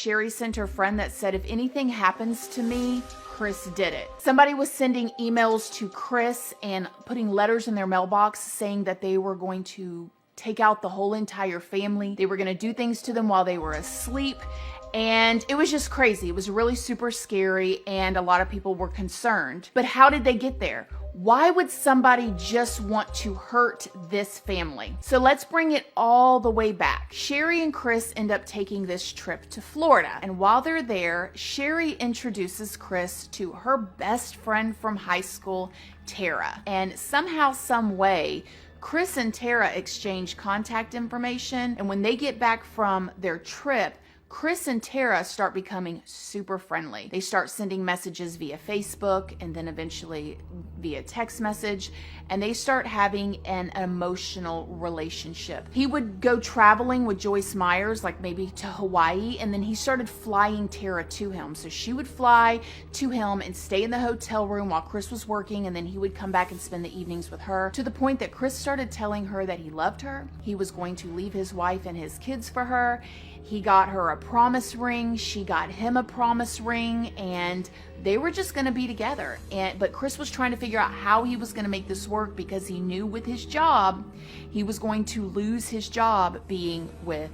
Sherry sent her friend that said, if anything happens to me, Chris did it. Somebody was sending emails to Chris and putting letters in their mailbox saying that they were going to take out the whole entire family. They were going to do things to them while they were asleep. And it was just crazy. It was really super scary, and a lot of people were concerned. But how did they get there? Why would somebody just want to hurt this family? So let's bring it all the way back. Sherry and Chris end up taking this trip to Florida. And while they're there, Sherry introduces Chris to her best friend from high school, Tara. And somehow, some way, Chris and Tara exchange contact information. And when they get back from their trip, Chris and Tara start becoming super friendly. They start sending messages via Facebook and then eventually via text message, and they start having an emotional relationship. He would go traveling with Joyce Myers, like maybe to Hawaii, and then he started flying Tara to him. So she would fly to him and stay in the hotel room while Chris was working, and then he would come back and spend the evenings with her, to the point that Chris started telling her that he loved her. He was going to leave his wife and his kids for her. He got her a promise ring, she got him a promise ring, and they were just going to be together. But Chris was trying to figure out how he was going to make this work, because he knew with his job, he was going to lose his job being with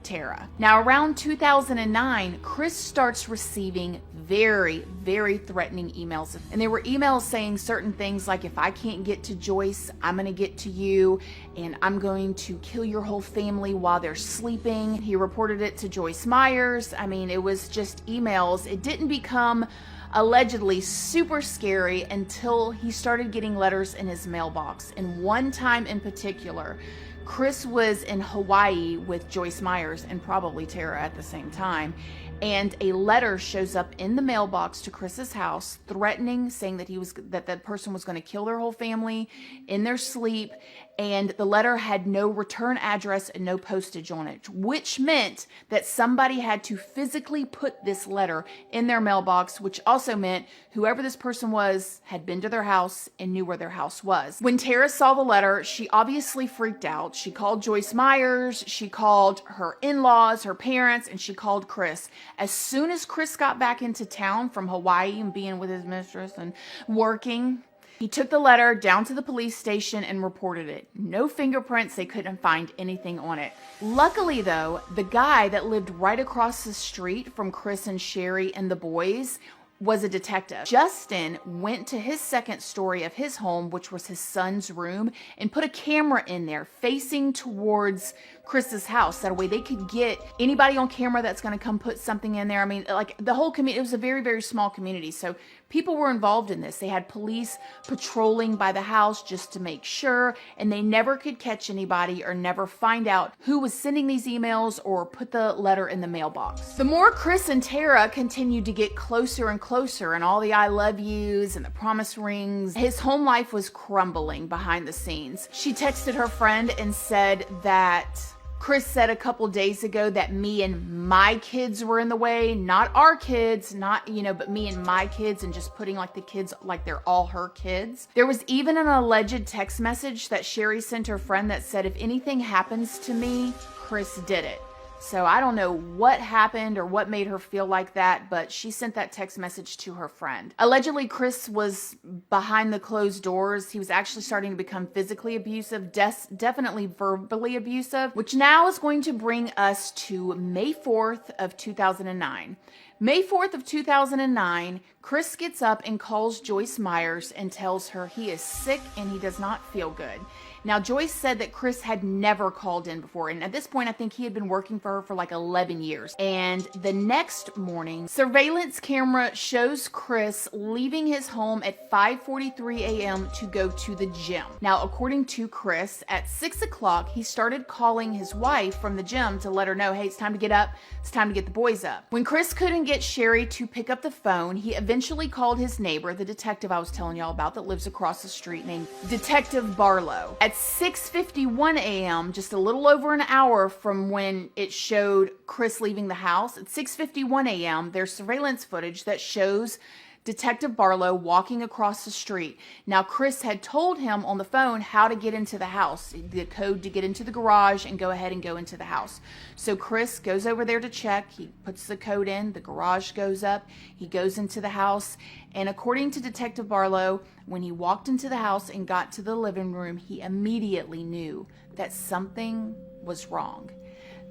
Tara. Now, around 2009, Chris starts receiving very, very threatening emails. And there were emails saying certain things like, if I can't get to Joyce, I'm going to get to you, and I'm going to kill your whole family while they're sleeping. He reported it to Joyce Myers. I mean, it was just emails. It didn't become allegedly super scary until he started getting letters in his mailbox. And one time in particular, Chris was in Hawaii with Joyce Myers and probably Tara at the same time, and a letter shows up in the mailbox to Chris's house threatening, saying that that person was going to kill their whole family in their sleep, and the letter had no return address and no postage on it, which meant that somebody had to physically put this letter in their mailbox, which also meant whoever this person was had been to their house and knew where their house was. When Tara saw the letter, she obviously freaked out. She called Joyce Myers, she called her in-laws, her parents, and she called Chris. As soon as Chris got back into town from Hawaii and being with his mistress and working, he took the letter down to the police station and reported it. No fingerprints, they couldn't find anything on it. Luckily though, the guy that lived right across the street from Chris and Sherry and the boys was a detective. Justin went to his second story of his home, which was his son's room, and put a camera in there facing towards Chris's house. That way they could get anybody on camera that's going to come put something in there. I mean, like the whole community, it was a very, very small community. So people were involved in this. They had police patrolling by the house just to make sure, and they never could catch anybody or never find out who was sending these emails or put the letter in the mailbox. The more Chris and Tara continued to get closer and closer, and all the I love yous and the promise rings, his home life was crumbling behind the scenes. She texted her friend and said that Chris said a couple days ago that me and my kids were in the way, not our kids, not, but me and my kids, and just putting like the kids like they're all her kids. There was even an alleged text message that Sherry sent her friend that said, if anything happens to me, Chris did it. So I don't know what happened or what made her feel like that, but she sent that text message to her friend. Allegedly, Chris was behind the closed doors. He was actually starting to become physically abusive, definitely verbally abusive, which now is going to bring us to May 4th of 2009. May 4th of 2009, Chris gets up and calls Joyce Myers and tells her he is sick and he does not feel good. Now, Joyce said that Chris had never called in before, and at this point, I think he had been working for her for like 11 years. And the next morning, surveillance camera shows Chris leaving his home at 5:43 a.m. to go to the gym. Now, according to Chris, at 6 o'clock, he started calling his wife from the gym to let her know, hey, it's time to get up. It's time to get the boys up. When Chris couldn't get Sherry to pick up the phone, he eventually called his neighbor, the detective I was telling y'all about that lives across the street, named Detective Barlow. At 6:51 a.m., just a little over an hour from when it showed Chris leaving the house, at 6:51 a.m., there's surveillance footage that shows Detective Barlow walking across the street. Now, Chris had told him on the phone how to get into the house, the code to get into the garage and go ahead and go into the house. So Chris goes over there to check. He puts the code in, the garage goes up, he goes into the house. And according to Detective Barlow, when he walked into the house and got to the living room, he immediately knew that something was wrong.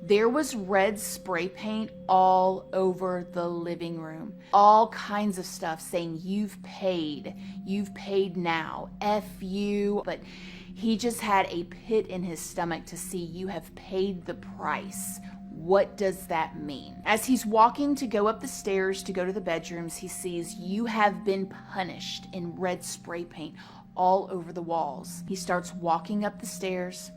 There was red spray paint all over the living room. All kinds of stuff saying, you've paid now, F you. But he just had a pit in his stomach to see you have paid the price. What does that mean? As he's walking to go up the stairs to go to the bedrooms, he sees you have been punished in red spray paint all over the walls. He starts walking up the stairs.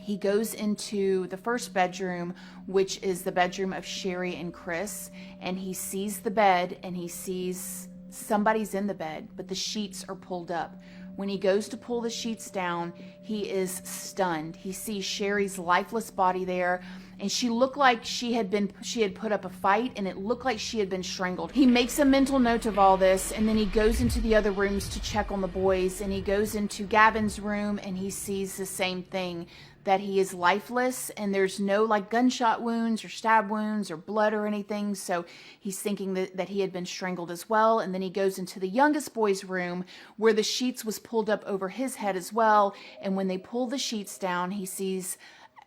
He goes into the first bedroom, which is the bedroom of Sherry and Chris, and he sees the bed and he sees somebody's in the bed, but the sheets are pulled up. When he goes to pull the sheets down, he is stunned. He sees Sherry's lifeless body there, and she looked like she had put up a fight, and it looked like she had been strangled. He makes a mental note of all this, and then he goes into the other rooms to check on the boys, and he goes into Gavin's room, and he sees the same thing, that he is lifeless, and there's no like gunshot wounds or stab wounds or blood or anything. So he's thinking that he had been strangled as well. And then he goes into the youngest boy's room where the sheets was pulled up over his head as well. And when they pull the sheets down, he sees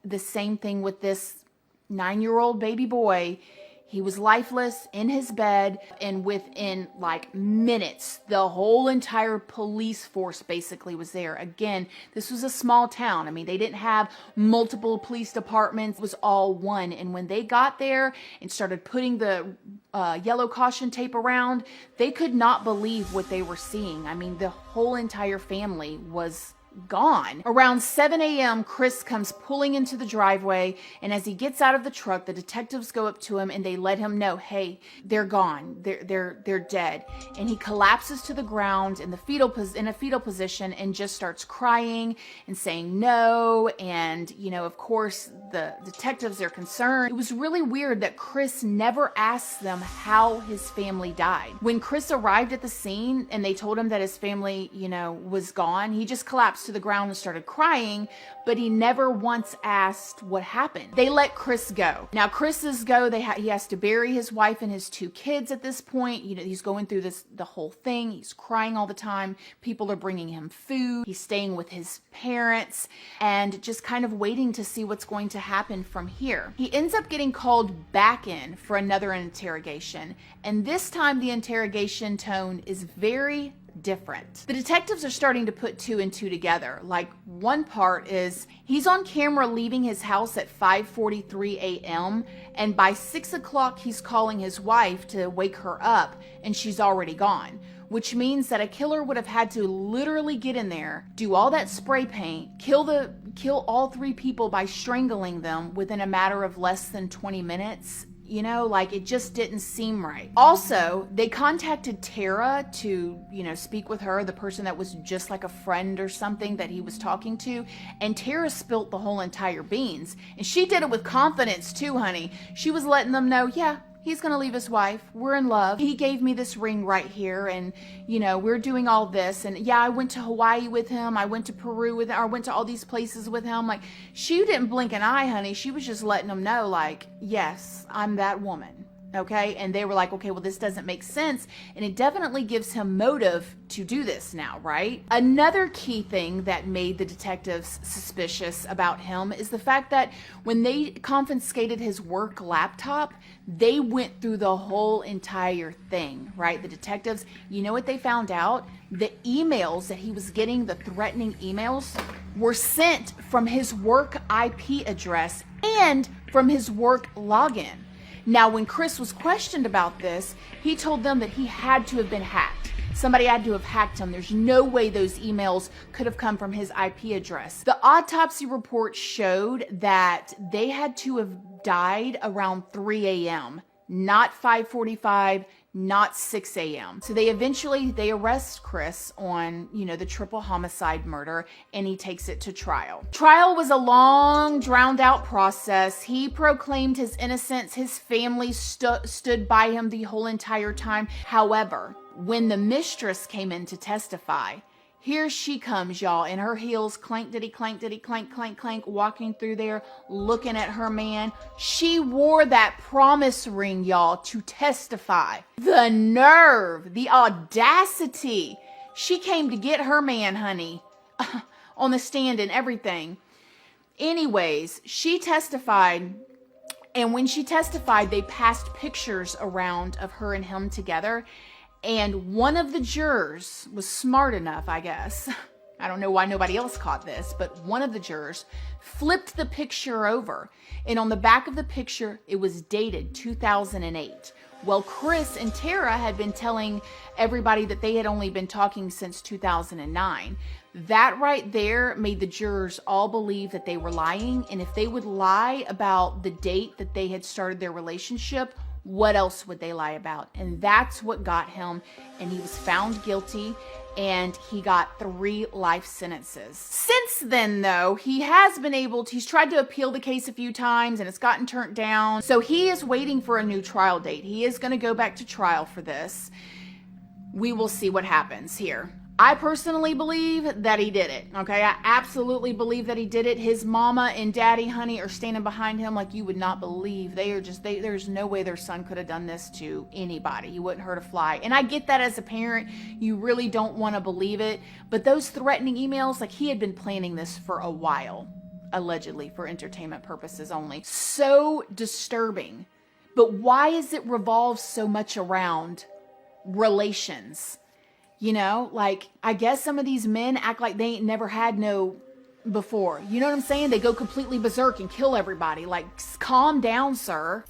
the same thing with this 9-year-old baby boy. He was lifeless in his bed, and within like minutes, the whole entire police force basically was there. Again, this was a small town. I mean, they didn't have multiple police departments. It was all one. And when they got there and started putting the yellow caution tape around, they could not believe what they were seeing. I mean, the whole entire family was gone. Around 7 a.m., Chris comes pulling into the driveway, and as he gets out of the truck, the detectives go up to him and they let him know, hey, they're gone. They're dead. And he collapses to the ground in a fetal position and just starts crying and saying no. And, you know, of course, the detectives are concerned. It was really weird that Chris never asked them how his family died. When Chris arrived at the scene and they told him that his family, you know, was gone, he just collapsed to the ground and started crying, but he never once asked what happened. They let Chris go. Now Chris's go, he has to bury his wife and his 2 kids at this point. You know, he's going through the whole thing. He's crying all the time. People are bringing him food. He's staying with his parents and just kind of waiting to see what's going to happen from here. He ends up getting called back in for another interrogation, and this time the interrogation tone is very different. The detectives are starting to put 2 and 2 together. Like, one part is he's on camera leaving his house at 5:43 a.m. and by 6 o'clock he's calling his wife to wake her up and she's already gone, which means that a killer would have had to literally get in there, do all that spray paint, kill all 3 people by strangling them within a matter of less than 20 minutes. You know, like, it just didn't seem right. Also, they contacted Tara to, you know, speak with her, the person that was just like a friend or something that he was talking to. And Tara spilt the whole entire beans. And she did it with confidence too, honey. She was letting them know, yeah, he's going to leave his wife. We're in love. He gave me this ring right here. And, you know, we're doing all this. And yeah, I went to Hawaii with him. I went to Peru with him. I went to all these places with him. Like, she didn't blink an eye, honey. She was just letting them know, like, yes, I'm that woman. Okay. And they were like, okay, well, this doesn't make sense. And it definitely gives him motive to do this now, right? Another key thing that made the detectives suspicious about him is the fact that when they confiscated his work laptop, they went through the whole entire thing, right? The detectives, you know what they found out? The emails that he was getting, the threatening emails, were sent from his work IP address and from his work login. Now, when Chris was questioned about this, he told them that he had to have been hacked. Somebody had to have hacked him. There's no way those emails could have come from his IP address. The autopsy report showed that they had to have died around 3 a.m. not 5:45, not 6 a.m. So they arrest Chris on, the triple homicide murder, and he takes it to trial. Trial was a long, drawn out process. He proclaimed his innocence. His family stood by him the whole entire time. However, when the mistress came in to testify, here she comes, y'all, in her heels, clank, diddy, clank, clank, clank, walking through there, looking at her man. She wore that promise ring, y'all, to testify. The nerve, the audacity. She came to get her man, honey, on the stand and everything. Anyways, she testified, and when she testified, they passed pictures around of her and him together. And one of the jurors was smart enough, I guess. I don't know why nobody else caught this, but one of the jurors flipped the picture over. And on the back of the picture, it was dated 2008. Well, Chris and Tara had been telling everybody that they had only been talking since 2009. That right there made the jurors all believe that they were lying. And if they would lie about the date that they had started their relationship, what else would they lie about? And that's what got him. And he was found guilty, and he got 3 life sentences. Since then, though, he's tried to appeal the case a few times, and it's gotten turned down. So he is waiting for a new trial date. He is going to go back to trial for this. We will see what happens here. I personally believe that he did it. Okay, I absolutely believe that he did it. His mama and daddy, honey, are standing behind him like you would not believe. There's no way their son could have done this to anybody. He wouldn't hurt a fly. And I get that as a parent, you really don't want to believe it. But those threatening emails, like he had been planning this for a while, allegedly for entertainment purposes only. So disturbing. But why is it revolved so much around relations? Like, I guess some of these men act like they ain't never had no before. You know what I'm saying? They go completely berserk and kill everybody. Like, calm down, sir.